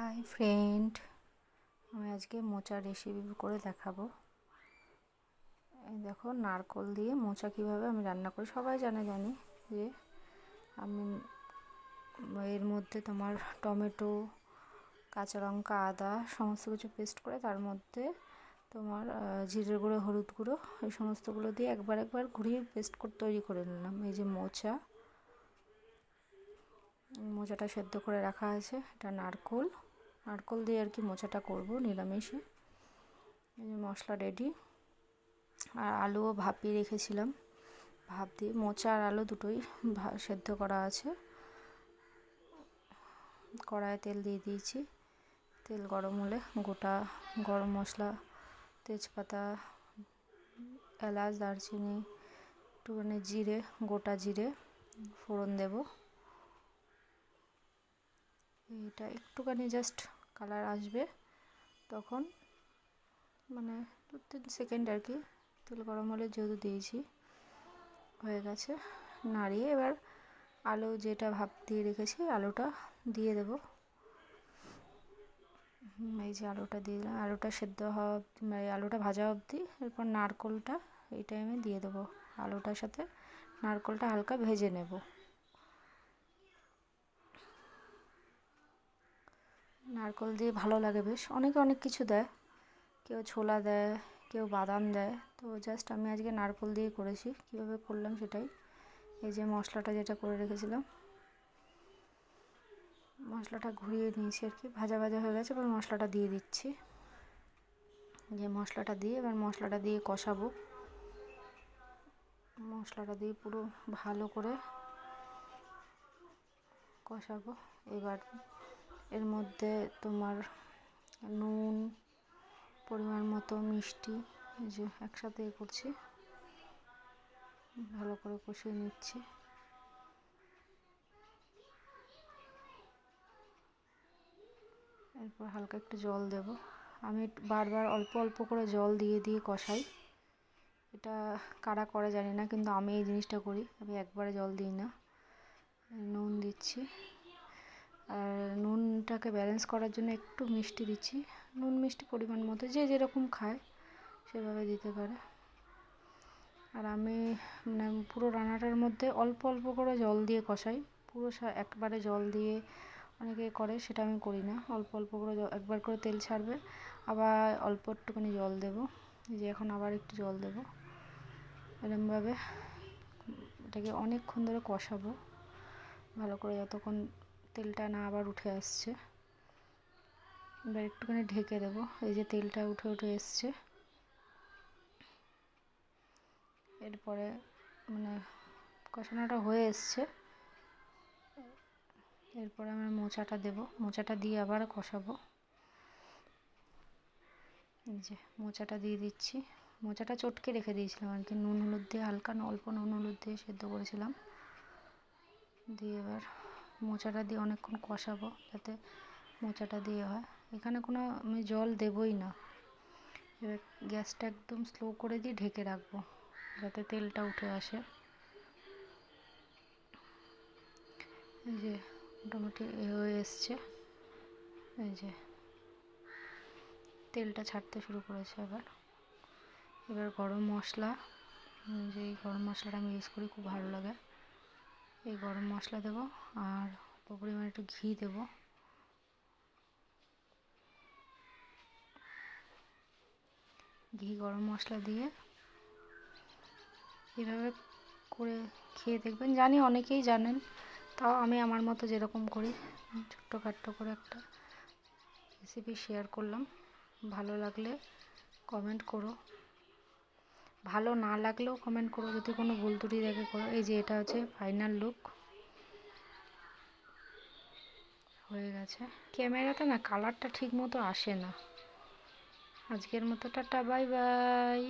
Hi friend, আমি আজকে মোচার রেসিপি করে দেখাবো। এই দেখো, নারকোল দিয়ে মোচা কীভাবে আমি রান্না করি সবাই জানি যে আমি এর মধ্যে তোমার টমেটো, কাঁচা লঙ্কা, আদা সমস্ত কিছু পেস্ট করে তার মধ্যে তোমার জিরে গুঁড়ো, হলুদ গুঁড়ো এই সমস্তগুলো দিয়ে একবার ঘুরিয়ে পেস্ট করে তৈরি করে নিলাম। এই যে মোচাটা সেদ্ধ করে রাখা আছে, এটা নারকোল দিয়ে আর কি মোচাটা করব নিরামিষে। এই যে মশলা রেডি, আর আলুও ভাপিয়ে রেখেছিলাম। ভাপ দিয়ে মোচা আর আলু দুটোই সেদ্ধ করা আছে। কড়াইয়ে তেল দিয়ে দিয়েছি, তেল গরম হলে গোটা গরম মশলা, তেজপাতা, এলাচ, দারচিনি, একটুখানি জিরে, গোটা জিরে ফোড়ন দেব। এটা একটুখানি জাস্ট কালার আসবে তখন, মানে 2-3 সেকেন্ড আর কি, তেল গরম হলে যেহেতু দিয়েছি হয়ে গেছে। নাড়িয়ে এবার আলু যেটা ভাপ দিয়ে রেখেছি আলুটা দিয়ে দেব। এই যে আলুটা দিয়ে দিলাম, আলুটা সেদ্ধ হওয়া আলুটা ভাজা অবধি, এরপর নারকোলটা এই টাইমে দিয়ে দেবো। আলুটার সাথে নারকোলটা হালকা ভেজে নেব। নারকোল দিয়ে ভালো লাগে বেশ, অনেকে অনেক কিছু দেয়, কেউ ছোলা দেয়, কেউ বাদাম দেয়, তো জাস্ট আমি আজকে নারকোল দিয়ে করেছি। কীভাবে করলাম সেটাই, এই যে মশলাটা যেটা করে রেখেছিলাম, মশলাটা ঘুরিয়ে নিয়েছি আর কি, ভাজা হয়ে গেছে। এবার মশলাটা দিয়ে দিচ্ছি, যে মশলাটা দিয়ে এবার মশলাটা দিয়ে কষাবো। মশলাটা দিয়ে পুরো ভালো করে কষাবো। এবার এর মধ্যে তোমার নুন, পরিমাণ মতো মিষ্টি, এই যে একসাথে করছি, ভালো করে কষিয়ে নিচ্ছি। এরপর হালকা একটু জল দেব। আমি বারবার অল্প করে জল দিয়ে কষাই। এটা কারা করে জানি না, কিন্তু আমি এই জিনিসটা করি, আমি একবারে জল দিই না। নুন দিচ্ছি, আর নুনটাকে ব্যালেন্স করার জন্য একটু মিষ্টি দিচ্ছি। নুন মিষ্টি পরিমাণ মতো, যে যেরকম খায় সেভাবে দিতে পারে। আর আমি মানে পুরো রান্নাটার মধ্যে অল্প করে জল দিয়ে কষাই, পুরো একবারে জল দিয়ে অনেকে করে, সেটা আমি করি না। অল্প করে একবার করে তেল ছাড়বে, আবার অল্প একটুখানি জল দেবো। যে এখন আবার একটু জল দেবো, এরমভাবে এটাকে অনেকক্ষণ ধরে কষাবো ভালো করে, যতক্ষণ তেলটা না আবার উঠে আসছে। এবার একটুখানি ঢেকে দেবো। এই যে তেলটা উঠে এসছে, এরপরে মানে কষানোটা হয়ে এসছে। এরপরে আমরা মোচাটা দেব, মোচাটা দিয়ে আবার কষাবো। এই যে মোচাটা দিয়ে দিচ্ছি, মোচাটা চটকে রেখে দিয়েছিলাম আর কি, নুন হলুদ দিয়ে হালকা অল্প নুন হলুদ দিয়ে সেদ্ধ করেছিলাম। দিয়ে এবার মোচাটা দিয়ে অনেকক্ষণ কষাবো যাতে মোচাটা দিয়ে হয়। এখানে কোনো আমি জল দেবই না। এবার গ্যাসটা একদম স্লো করে দিয়ে ঢেকে রাখবো যাতে তেলটা উঠে আসে। এই যে মোটামুটি হয়ে এসছে, এই যে তেলটা ছাড়তে শুরু করেছে। এবার গরম মশলা, যে এই গরম মশলাটা আমি ইউজ করি, খুব ভালো লাগে। এই গরম মশলা দেবো, আর পরিমাণে একটু ঘি দেবো। ঘি গরম মশলা দিয়ে এভাবে করে খেয়ে দেখবেন। জানি অনেকেই জানেন, তাও আমি আমার মতো যেরকম করি ছোট্টখাট্টো করে একটা রেসিপি শেয়ার করলাম। ভালো লাগলে কমেন্ট করো, ভালো না লাগলেও কমেন্ট করো, যদি কোনো ভুল ত্রুটি দেখে করো। এই যে এটা হচ্ছে ফাইনাল লুক, হয়ে গেছে। ক্যামেরাতে না কালারটা ঠিক মতো আসে না। আজকের মতো টাটা, বাই বাই।